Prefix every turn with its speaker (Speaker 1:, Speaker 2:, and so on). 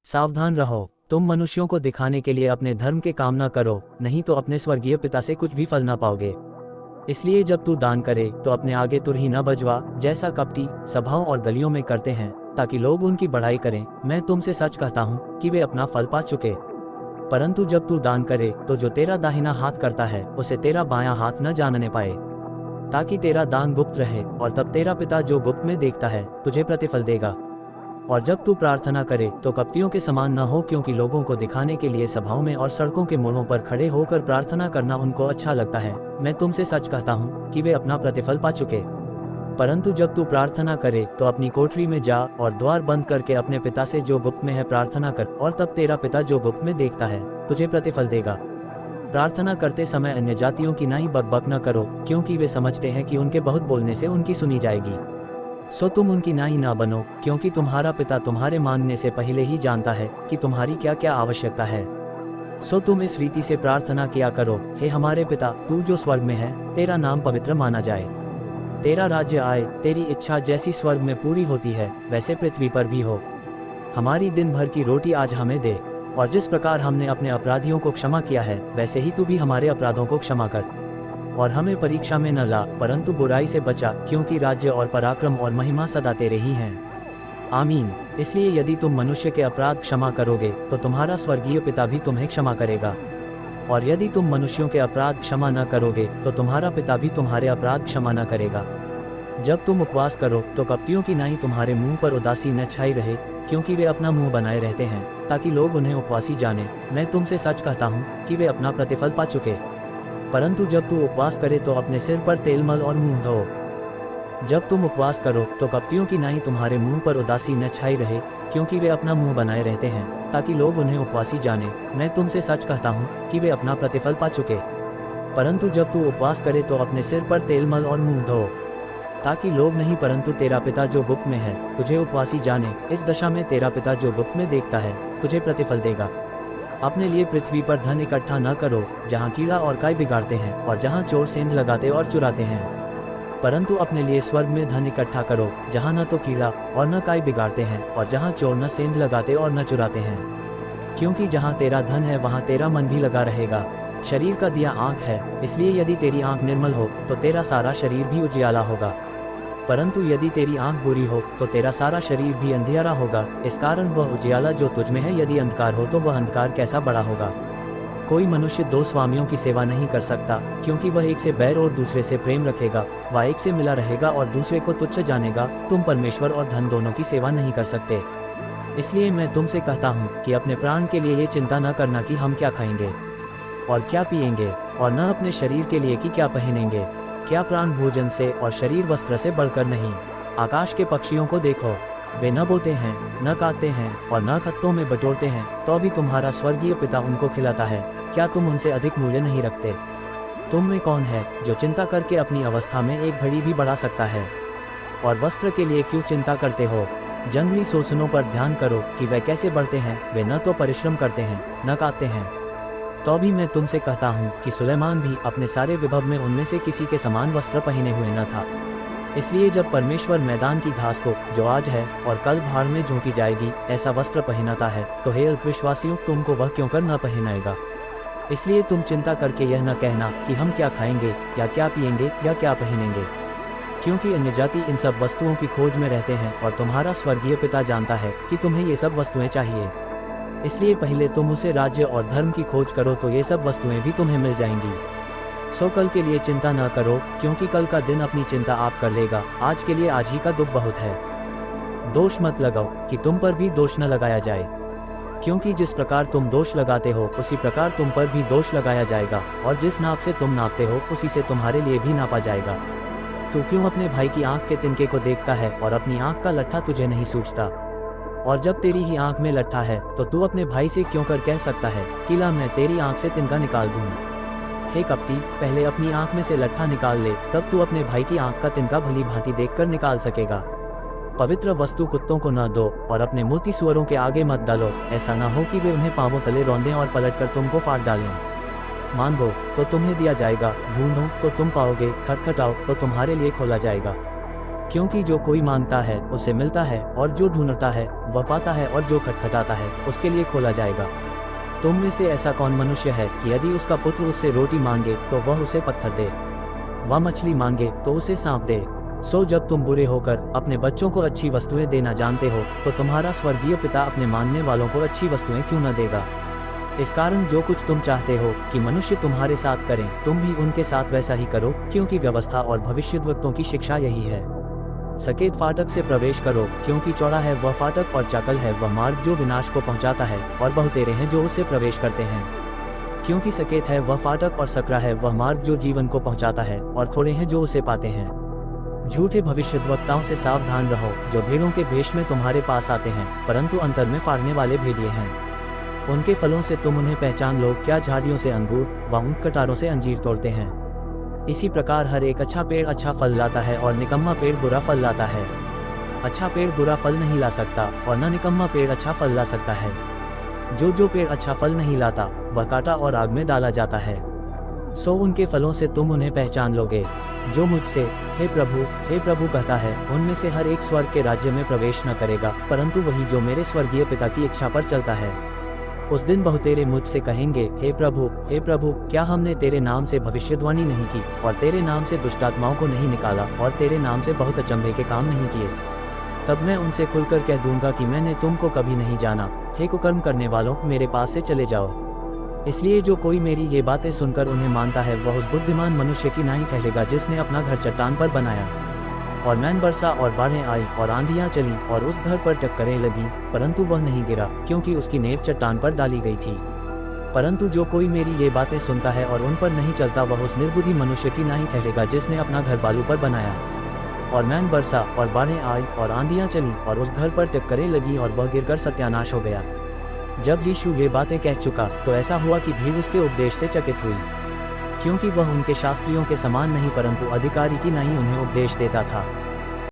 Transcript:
Speaker 1: सावधान रहो, तुम मनुष्यों को दिखाने के लिए अपने धर्म के काम न करो, नहीं तो अपने स्वर्गीय पिता से कुछ भी फल न पाओगे। इसलिए जब तू दान करे तो अपने आगे तुरही न बजवा, जैसा कपटी सभाओं और गलियों में करते हैं, ताकि लोग उनकी बढ़ाई करें। मैं तुमसे सच कहता हूँ कि वे अपना फल पा चुके। परंतु जब तू दान करे तो जो तेरा दाहिना हाथ करता है उसे तेरा बायां हाथ न जानने पाए, ताकि तेरा दान गुप्त रहे, और तब तेरा पिता जो गुप्त में देखता है तुझे प्रतिफल देगा। और जब तू प्रार्थना करे तो कपटियों के समान न हो, क्योंकि लोगों को दिखाने के लिए सभाओं में और सड़कों के मोड़ों पर खड़े होकर प्रार्थना करना उनको अच्छा लगता है। मैं तुमसे सच कहता हूँ कि वे अपना प्रतिफल पा चुके। परंतु जब तू प्रार्थना करे तो अपनी कोठरी में जा और द्वार बंद करके अपने पिता से जो गुप्त में है प्रार्थना कर, और तब तेरा पिता जो गुप्त में देखता है तुझे प्रतिफल देगा। प्रार्थना करते समय अन्य जातियों की नाई बकबक न करो, क्योंकि वे समझते हैं कि उनके बहुत बोलने से उनकी सुनी जाएगी। सो तुम उनकी नाई ना बनो, क्योंकि तुम्हारा पिता तुम्हारे मांगने से पहले ही जानता है कि तुम्हारी क्या क्या आवश्यकता है। सो तुम इस रीति से प्रार्थना किया करो, हे हमारे पिता, तू जो स्वर्ग में है, तेरा नाम पवित्र माना जाए, तेरा राज्य आए, तेरी इच्छा जैसी स्वर्ग में पूरी होती है वैसे पृथ्वी पर भी हो। हमारी दिन भर की रोटी आज हमें दे, और जिस प्रकार हमने अपने अपराधियों को क्षमा किया है वैसे ही तू भी हमारे अपराधों को क्षमा कर, और हमें परीक्षा में न ला, परंतु बुराई से बचा, क्योंकि राज्य और पराक्रम और महिमा सदा तेरे ही हैं। आमीन। इसलिए यदि तुम मनुष्य के अपराध क्षमा करोगे तो तुम्हारा स्वर्गीय पिता भी तुम्हें क्षमा करेगा, और यदि तुम मनुष्यों के अपराध क्षमा न करोगे तो तुम्हारा पिता भी तुम्हारे अपराध क्षमा न करेगा। जब तुम उपवास करो तो कपटियों की नाई तुम्हारे मुंह पर उदासी न छाई रहे, क्योंकि वे अपना मुंह बनाए रहते हैं ताकि लोग उन्हें उपवासी जाने। मैं तुमसे सच कहता हूँ कि वे अपना प्रतिफल पा चुके। परंतु जब तू उपवास करे तो अपने सिर पर तेल मल और मुंह धो। जब तुम उपवास करो तो कपटियों की नाई तुम्हारे मुंह पर उदासी न छाई रहे, क्योंकि वे अपना मुंह बनाए रहते हैं ताकि लोग उन्हें उपवासी जाने। मैं तुमसे सच कहता हूँ कि वे अपना प्रतिफल पा चुके। परंतु जब तू उपवास करे तो अपने सिर पर तेल मल और मुंह धो, ताकि लोग नहीं परंतु तेरा पिता जो गुप्त में है तुझे उपवासी जाने। इस दशा में तेरा पिता जो गुप्त में देखता है तुझे प्रतिफल देगा। अपने लिए पृथ्वी पर धन इकट्ठा न करो, जहाँ कीड़ा और काई बिगाड़ते हैं और जहाँ चोर सेंध लगाते और चुराते हैं, परंतु अपने लिए स्वर्ग में धन इकट्ठा करो, जहाँ न तो कीड़ा और न काई बिगाड़ते हैं और जहाँ चोर न सेंध लगाते और न चुराते हैं। क्योंकि जहाँ तेरा धन है वहाँ तेरा मन भी लगा रहेगा। शरीर का दिया आँख है, इसलिए यदि तेरी आँख निर्मल हो तो तेरा सारा शरीर भी उजियाला होगा, परंतु यदि तेरी आँख बुरी हो तो तेरा सारा शरीर भी अंधियारा होगा। इस कारण वह उजियाला जो तुझ में है यदि अंधकार हो तो वह अंधकार कैसा बड़ा होगा। कोई मनुष्य दो स्वामियों की सेवा नहीं कर सकता, क्योंकि वह एक से बैर और दूसरे से प्रेम रखेगा, वह एक से मिला रहेगा और दूसरे को तुच्छ जानेगा। तुम परमेश्वर और धन दोनों की सेवा नहीं कर सकते। इसलिए मैं तुमसे कहता हूँ कि अपने प्राण के लिए ये चिंता न करना कि हम क्या खाएंगे और क्या पिएंगे, और न अपने शरीर के लिए कि क्या पहनेंगे। क्या प्राण भोजन से और शरीर वस्त्र से बढ़कर नहीं। आकाश के पक्षियों को देखो, वे न बोते हैं, न काटते हैं और न खत्तों में बटोरते हैं, तो भी तुम्हारा स्वर्गीय पिता उनको खिलाता है। क्या तुम उनसे अधिक मूल्य नहीं रखते? तुम में कौन है जो चिंता करके अपनी अवस्था में एक घड़ी भी बढ़ा सकता है? और वस्त्र के लिए क्यों चिंता करते हो? जंगली सोसनों पर ध्यान करो कि वे कैसे बढ़ते हैं, वे न तो परिश्रम करते हैं न काटते हैं। तो भी मैं तुमसे कहता हूँ कि सुलेमान भी अपने सारे विभव में उनमें से किसी के समान वस्त्र पहने हुए न था। इसलिए जब परमेश्वर मैदान की घास को, जो आज है और कल भाड़ में झोंकी जाएगी, ऐसा वस्त्र पहनाता है, तो हे अल्पविश्वासियों, तुमको वह क्यों कर न पहनाएगा। इसलिए तुम चिंता करके यह न कहना कि हम क्या खाएंगे या क्या पिएंगे या क्या पहनेंगे, क्योंकि अन्य जाति इन सब वस्तुओं की खोज में रहते हैं, और तुम्हारा स्वर्गीय पिता जानता है कि तुम्हें ये सब वस्तुएं चाहिए। इसलिए पहले तुम उसे राज्य और धर्म की खोज करो तो ये सब वस्तुएं भी तुम्हें मिल जाएंगी। सो कल के लिए चिंता न करो, क्योंकि कल का दिन अपनी चिंता आप कर लेगा। आज के लिए आज ही का दुख बहुत है। दोष मत लगाओ कि तुम पर भी दोष न लगाया जाए, क्योंकि जिस प्रकार तुम दोष लगाते हो उसी प्रकार तुम पर भी दोष लगाया जाएगा, और जिस नाप से तुम नापते हो उसी से तुम्हारे लिए भी नापा जाएगा। तू क्यों अपने भाई की आंख के तिनके को देखता है और अपनी आंख का लट्ठा तुझे नहीं सूझता? और जब तेरी ही आंख में लट्ठा है तो तू अपने भाई से क्यों कर कह सकता है कि ला मैं तेरी आंख से तिनका निकाल दूं? हे कपटी, पहले अपनी आंख में से लट्ठा निकाल ले, तब तू अपने भाई की आंख का तिनका भली भांति देखकर निकाल सकेगा। पवित्र वस्तु कुत्तों को न दो और अपने मोती सुअरों के आगे मत डालो, ऐसा न हो कि वे उन्हें पांवों तले रौंदें और पलटकर तुमको फाड़ डालें। मांगो तो तुम्हें दिया जाएगा, ढूंढो तो तुम पाओगे, खटखटाओ तो तुम्हारे लिए खोला जाएगा। क्योंकि जो कोई मांगता है उसे मिलता है, और जो ढूंढता है वह पाता है, और जो खटखटाता है उसके लिए खोला जाएगा। तुम में से ऐसा कौन मनुष्य है कि यदि उसका पुत्र उससे रोटी मांगे तो वह उसे पत्थर दे, वह मछली मांगे तो उसे सांप दे? सो जब तुम बुरे होकर अपने बच्चों को अच्छी वस्तुएं देना जानते हो, तो तुम्हारा स्वर्गीय पिता अपने मांगने वालों को अच्छी वस्तुएं क्यों न देगा। इस कारण जो कुछ तुम चाहते हो कि मनुष्य तुम्हारे साथ करें, तुम भी उनके साथ वैसा ही करो, क्योंकि व्यवस्था और भविष्यद्वक्तों की शिक्षा यही है। सकेत फाटक से प्रवेश करो, क्योंकि चौड़ा है वह फाटक और चाकल है वह मार्ग जो विनाश को पहुंचाता है, और बहुतेरे हैं जो उससे प्रवेश करते हैं। क्योंकि सकेत है वह फाटक और सकरा है वह मार्ग जो जीवन को पहुंचाता है, और थोड़े हैं जो उसे पाते हैं। झूठे भविष्यद्वक्ताओं से सावधान रहो, जो भेड़ों के भेष में तुम्हारे पास आते हैं, परंतु अंतर में फाड़ने वाले भेड़िए हैं। उनके फलों से तुम उन्हें पहचान लो, क्या झाड़ियों से अंगूर व उन कटारों से अंजीर तोड़ते हैं। इसी प्रकार हर एक अच्छा पेड़ अच्छा फल लाता है, और निकम्मा पेड़ बुरा फल लाता है। अच्छा पेड़ बुरा फल नहीं ला सकता, और न निकम्मा पेड़ अच्छा फल ला सकता है। जो पेड़ अच्छा फल नहीं लाता वह काटा और आग में डाला जाता है। सो उनके फलों से तुम उन्हें पहचान लोगे। जो मुझसे हे प्रभु कहता है, उनमें से हर एक स्वर्ग के राज्य में प्रवेश न करेगा, परंतु वही जो मेरे स्वर्गीय पिता की इच्छा पर चलता है। उस दिन बहुतेरे मुझसे कहेंगे, हे प्रभु, क्या हमने तेरे नाम से भविष्यवाणी नहीं की, और तेरे नाम से दुष्टात्माओं को नहीं निकाला, और तेरे नाम से बहुत अचंभे के काम नहीं किए? तब मैं उनसे खुलकर कह दूंगा कि मैंने तुमको कभी नहीं जाना। हे कुकर्म करने वालों, मेरे पास से चले जाओ। इसलिए जो कोई मेरी ये बातें सुनकर उन्हें मानता है, वह उस बुद्धिमान मनुष्य की नाई ठहरेगा जिसने अपना घर चट्टान पर बनाया। और मैन बरसा और बाढ़ें आई और आंधियां चली और उस घर पर टक्करें लगी, परंतु वह नहीं गिरा, क्योंकि उसकी नींव चट्टान पर डाली गई थी। परंतु जो कोई मेरी ये बातें सुनता है और उन पर नहीं चलता, वह उस निर्बुद्धि मनुष्य की नाई ठहरेगा जिसने अपना घर बालू पर बनाया। और मैन बरसा और बाढ़ें आई और आंधियां चली और उस घर पर टक्करें लगी और वह गिरकर सत्यानाश हो गया। जब यीशु ये बातें कह चुका, तो ऐसा हुआ कि भीड़ उसके उपदेश से चकित हुई, क्योंकि वह उनके शास्त्रियों के समान नहीं परंतु अधिकारी की नाई उन्हें उपदेश देता था।